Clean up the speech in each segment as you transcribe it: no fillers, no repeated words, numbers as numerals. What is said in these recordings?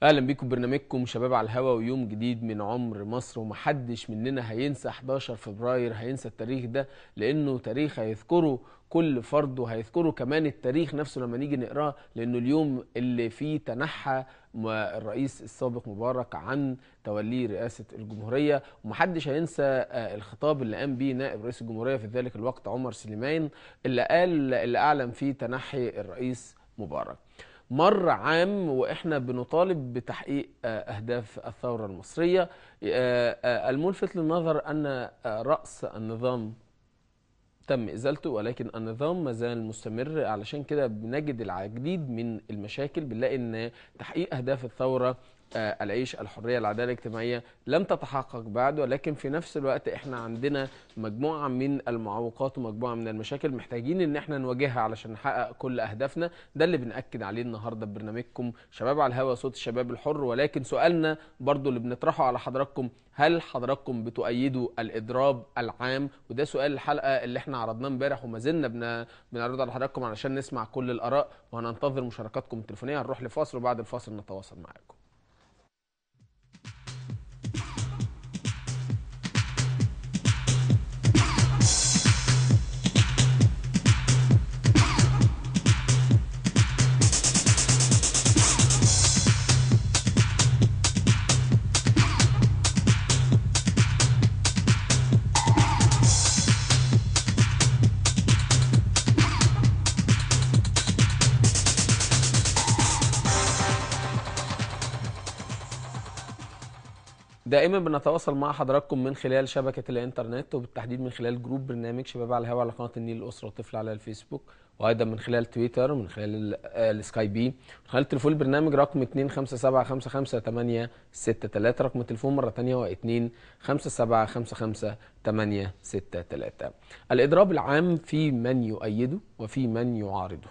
اهلا بيكم برنامجكم شباب على الهوا ويوم جديد من عمر مصر. ومحدش مننا هينسى 11 فبراير، هينسى التاريخ ده لانه تاريخ هيذكره كل فرد، وهيذكره كمان التاريخ نفسه لما نيجي نقراه، لانه اليوم اللي فيه تنحى الرئيس السابق مبارك عن توليه رئاسة الجمهورية. ومحدش هينسى الخطاب اللي قام بيه نائب رئيس الجمهورية في ذلك الوقت عمر سليمان، اللي اعلن فيه تنحي الرئيس مبارك. مر عام واحنا بنطالب بتحقيق اهداف الثوره المصريه. الملفت للنظر ان راس النظام تم ازالته، ولكن النظام ما زال مستمر. علشان كده بنجد العديد من المشاكل، بنلاقي ان تحقيق اهداف الثوره، العيش، الحريه، العداله الاجتماعيه لم تتحقق بعد، ولكن في نفس الوقت احنا عندنا مجموعه من المعوقات ومجموعه من المشاكل محتاجين ان احنا نواجهها علشان نحقق كل اهدافنا. ده اللي بنأكد عليه النهارده ببرنامجكم شباب على الهوا، صوت الشباب الحر. ولكن سؤالنا برضو اللي بنطرحه على حضراتكم: هل حضراتكم بتؤيدوا الإضراب العام؟ وده سؤال الحلقة اللي احنا عرضناه امبارح وما زلنا بنعرضه على حضراتكم علشان نسمع كل الآراء، وهننتظر مشاركاتكم التليفونية. هنروح لفاصل وبعد الفاصل نتواصل معاكم. دائما بنتواصل مع حضراتكم من خلال شبكة الانترنت، وبالتحديد من خلال جروب برنامج شباب على الهواء على قناة النيل الأسرة والطفل على الفيسبوك، وأيضا من خلال تويتر ومن خلال السكاي بي، من خلال تليفون البرنامج رقم 257555863. رقم التليفون مرة ثانية هو 257555863. الإضراب العام في من يؤيده وفي من يعارضه.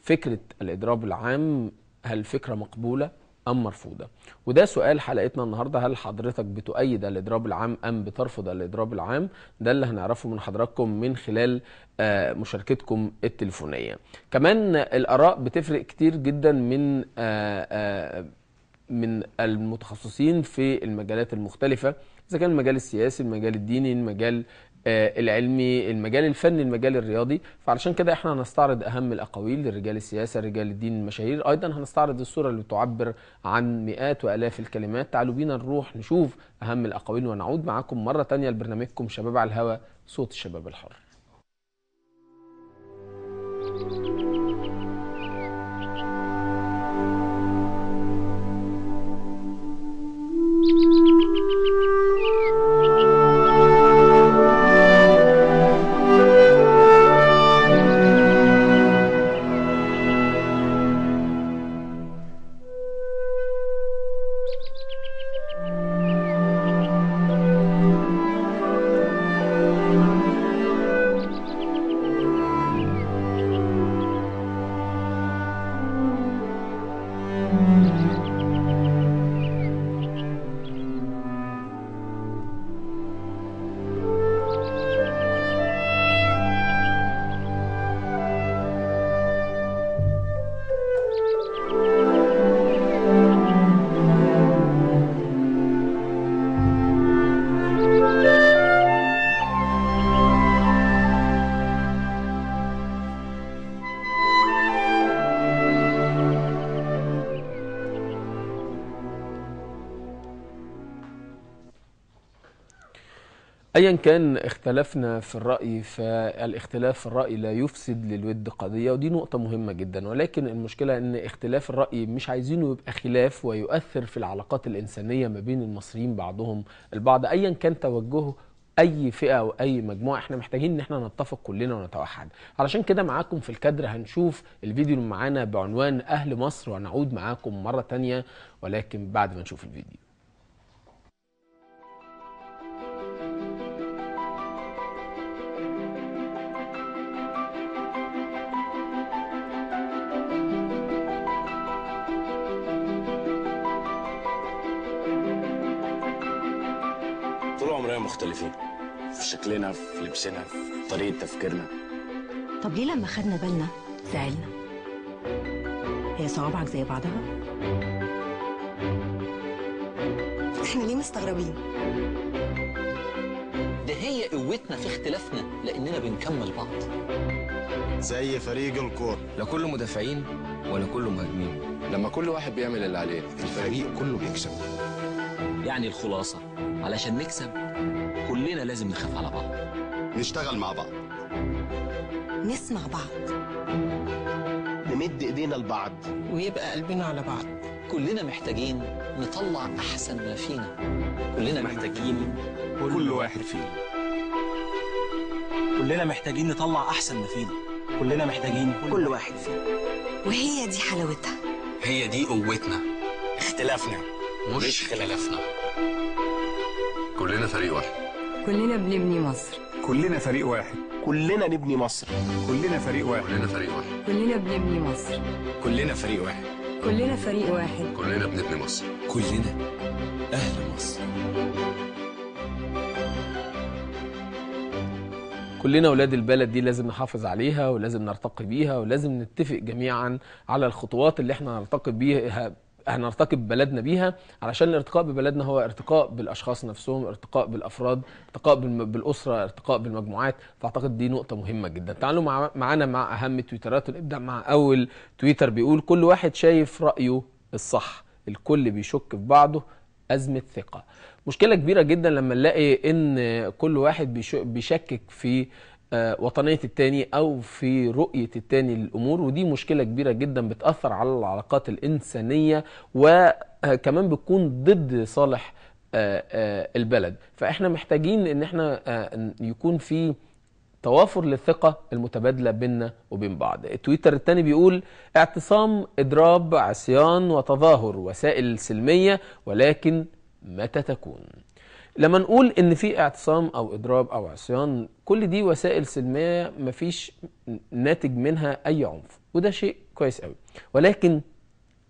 فكرة الإضراب العام هل فكرة مقبولة أم مرفوضة؟ وده سؤال حلقتنا النهاردة: هل حضرتك بتؤيد الإضراب العام أم بترفض الإضراب العام؟ ده اللي هنعرفه من حضراتكم من خلال مشاركتكم التليفونية. كمان الآراء بتفرق كتير جدا من المتخصصين في المجالات المختلفة، إذا كان المجال السياسي، المجال الديني، المجال العلمي، المجال الفني، المجال الرياضي. فعلشان كده احنا هنستعرض اهم الاقاويل لرجال السياسه، رجال الدين، المشاهير. ايضا هنستعرض الصوره اللي تعبر عن مئات والاف الكلمات. تعالوا بينا نروح نشوف اهم الاقاويل ونعود معاكم مره ثانيه لبرنامجكم شباب على الهوا، صوت الشباب الحر. ايا كان اختلافنا في الرأي، فالاختلاف في الرأي لا يفسد للود قضية، ودي نقطة مهمة جدا. ولكن المشكلة ان اختلاف الرأي مش عايزينه يبقى خلاف ويؤثر في العلاقات الإنسانية ما بين المصريين بعضهم البعض. ايا كان توجهه اي فئة او اي مجموعة، احنا محتاجين ان احنا نتفق كلنا ونتوحد. علشان كده معاكم في الكادر هنشوف الفيديو اللي معانا بعنوان اهل مصر، وهنعود معاكم مرة تانية ولكن بعد ما نشوف الفيديو. طول عمرنا مختلفين في شكلنا، في لبسنا، في طريقة تفكيرنا. طب ليه لما خدنا بالنا زعلنا؟ هي صوابعك زي بعضها؟ احنا ليه مستغربين؟ ده هي قوتنا في اختلافنا لاننا بنكمل بعض. زي فريق الكورة، لا كله مدافعين ولا كله مهاجمين. لما كل واحد بيعمل اللي عليه الفريق كله بيكسب. يعني الخلاصه علشان نكسب كلنا لازم نخاف على بعض، نشتغل مع بعض، نسمع بعض، نمد ايدينا لبعض، ويبقى قلبنا على بعض. كلنا محتاجين نطلع احسن ما فينا، كلنا محتاجين كل واحد فينا. كلنا محتاجين نطلع احسن ما فينا، كلنا محتاجين كل واحد فينا. وهي دي حلاوتها. هي دي قوتنا، اختلافنا مش خلافنا. كلنا فريق واحد. كلنا بنبني مصر. كلنا فريق واحد. كلنا نبني مصر. كلنا فريق واحد. كلنا فريق واحد. كلنا بنبني مصر. كلنا فريق واحد. كلنا فريق واحد. كلنا بنبني مصر. كلنا اهل مصر. كلنا ولاد البلد دي لازم نحافظ عليها ولازم نرتقي بيها ولازم نتفق جميعا على الخطوات اللي احنا هنرتقي ببلدنا بيها، علشان الارتقاء ببلدنا هو ارتقاء بالاشخاص نفسهم، ارتقاء بالافراد، ارتقاء بالاسره، ارتقاء بالمجموعات. فاعتقد دي نقطه مهمه جدا. تعالوا معانا مع اهم التويترات، ونبدا مع اول تويتر بيقول: كل واحد شايف رايه الصح، الكل بيشك في بعضه، ازمه ثقه. مشكله كبيره جدا لما نلاقي ان كل واحد بيشكك في وطنية التاني أو في رؤية التاني للأمور، ودي مشكلة كبيرة جدا بتأثر على العلاقات الإنسانية وكمان بتكون ضد صالح البلد. فإحنا محتاجين إن إحنا يكون في توافر للثقة المتبادلة بيننا وبين بعض. التويتر الثاني بيقول: اعتصام، إضراب، عصيان وتظاهر، وسائل سلمية، ولكن متى تكون؟ لما نقول ان في اعتصام او اضراب او عصيان، كل دي وسائل سلميه مفيش ناتج منها اي عنف، وده شيء كويس قوي، ولكن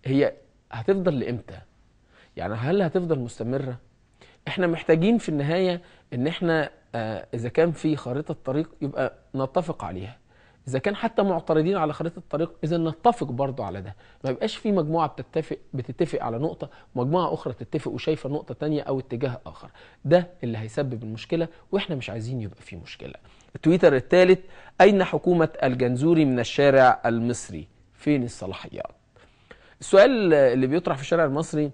هي هتفضل لامتى؟ يعني هل هتفضل مستمره؟ احنا محتاجين في النهايه ان احنا اذا كان في خريطه طريق يبقى نتفق عليها، اذا كان حتى معترضين على خريطه الطريق اذا نتفق برضو على ده، ما يبقاش في مجموعه بتتفق على نقطه ومجموعه اخرى تتفق وشايفه نقطه تانية او اتجاه اخر. ده اللي هيسبب المشكله، واحنا مش عايزين يبقى في مشكله. التويتر الثالث: اين حكومه الجنزوري من الشارع المصري؟ فين الصلاحيات؟ السؤال اللي بيطرح في الشارع المصري: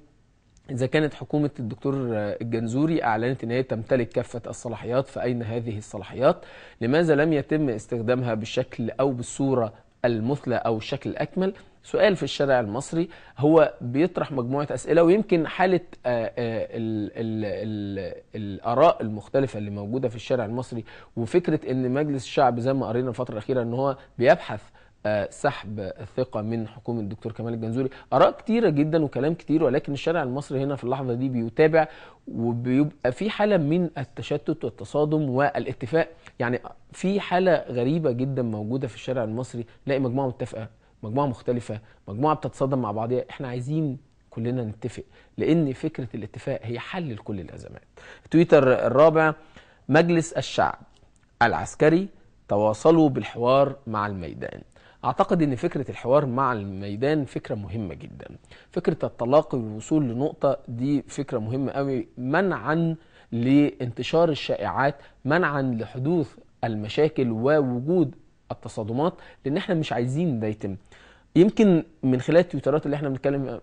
إذا كانت حكومة الدكتور الجنزوري أعلنت أن هي تمتلك كافة الصلاحيات، فأين هذه الصلاحيات؟ لماذا لم يتم استخدامها بالشكل أو بالصورة المثلى أو الشكل الأكمل؟ سؤال في الشارع المصري هو بيطرح مجموعة أسئلة، ويمكن حالة الآراء المختلفة اللي موجودة في الشارع المصري، وفكرة أن مجلس الشعب زي ما قرينا الفترة الأخيرة أن هو بيبحث سحب الثقة من حكومة الدكتور كمال الجنزوري. آراء كتيرة جدا وكلام كتير، ولكن الشارع المصري هنا في اللحظة دي بيتابع، وبيبقى في حالة من التشتت والتصادم والاتفاق. يعني في حالة غريبة جدا موجودة في الشارع المصري، نلاقي مجموعة متفقة، مجموعة مختلفة، مجموعة بتتصادم مع بعضها. احنا عايزين كلنا نتفق، لأن فكرة الاتفاق هي حل لكل الأزمات. تويتر الرابع: مجلس الشعب العسكري تواصلوا بالحوار مع الميدان. أعتقد أن فكرة الحوار مع الميدان فكرة مهمة جدا. فكرة التلاقي والوصول لنقطة دي فكرة مهمة قوي، منعا لانتشار الشائعات، منعا لحدوث المشاكل ووجود التصادمات، لأن احنا مش عايزين ده يتم. يمكن من خلال التويترات اللي احنا بنتكلم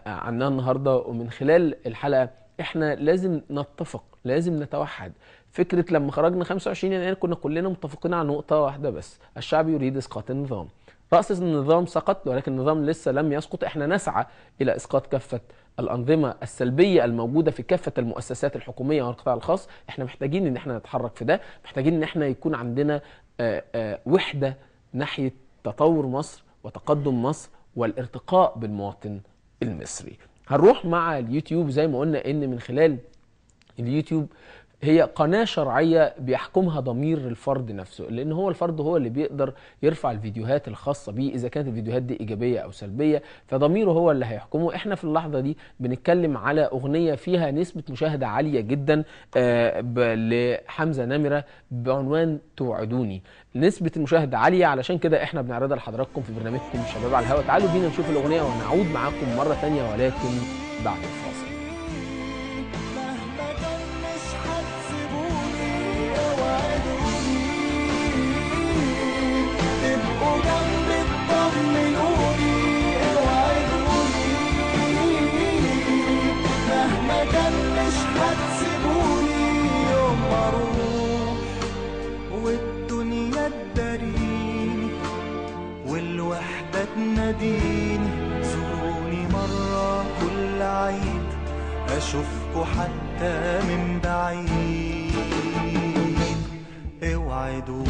عنها النهاردة ومن خلال الحلقة احنا لازم نتفق، لازم نتوحد. فكرة لما خرجنا 25 يناير كنا كلنا متفقين على نقطة واحدة بس: الشعب يريد إسقاط النظام. رأس النظام سقط، ولكن النظام لسه لم يسقط. احنا نسعى إلى إسقاط كافة الأنظمة السلبية الموجودة في كافة المؤسسات الحكومية والقطاع الخاص. احنا محتاجين إن احنا نتحرك في ده، محتاجين إن احنا يكون عندنا وحدة ناحية تطور مصر وتقدم مصر والارتقاء بالمواطن المصري. هنروح مع اليوتيوب. زي ما قلنا إن من خلال اليوتيوب هي قناة شرعية بيحكمها ضمير الفرد نفسه، لأن هو الفرد هو اللي بيقدر يرفع الفيديوهات الخاصة بيه، إذا كانت الفيديوهات دي إيجابية أو سلبية فضميره هو اللي هيحكمه. إحنا في اللحظة دي بنتكلم على أغنية فيها نسبة مشاهدة عالية جدا لحمزة نمرة بعنوان توعدوني. نسبة المشاهدة عالية، علشان كده إحنا بنعرضها لحضراتكم في برنامجكم شباب على الهواء. تعالوا بينا نشوف الأغنية ونعود معاكم مرة تانية، ولكن بعد الفاصل. مهما كان مش هتسيبوني، اوعدوني تبقوا جنبي تطمنوني، اوعدوني مهما كان مش هتسيبوني يوم ما اروح والدنيا تداريني والوحدة تناديني. زوروني مرة كل عيد أشوفكوا حتى من بعيد، اوعدوني.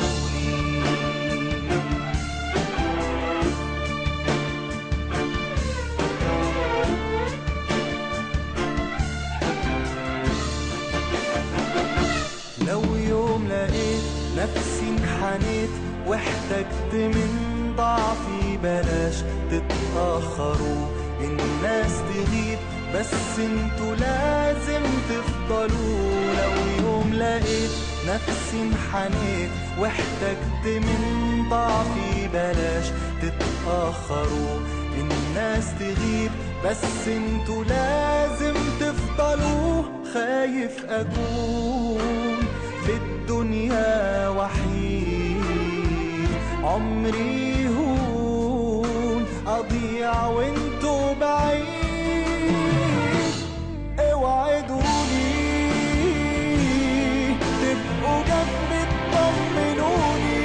لو يوم لقيت نفسي انحنيت واحتجت من ضعفي، بلاش تتأخروا، الناس تغيب بس انتوا لازم تفضلوا. لو يوم لقيت نفسي انحنيت واحتجت من ضعفي، بلاش تتأخروا، الناس تغيب بس انتوا لازم تفضلوا. خايف اكون في الدنيا وحيد، عمري هون اضيع وانتوا بعيد، اوعدوني تبقوا جنبي تطمنوني،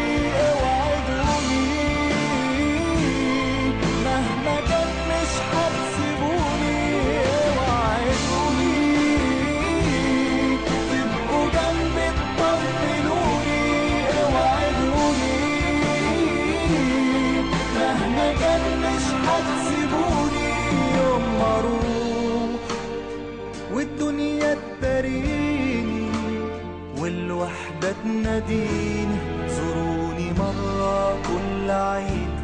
اوعدوني مهما كان مش هتسيبوني، اوعدوني تبقوا جنبي تطمنوني، اوعدوني مهما كان مش هتسيبوني يوم ما اروح والدنيا تداريني والوحدة تناديني. زوروني مرة كل عيد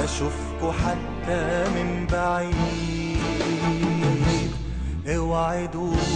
أشوفكوا حتى من بعيد، اوعدوني.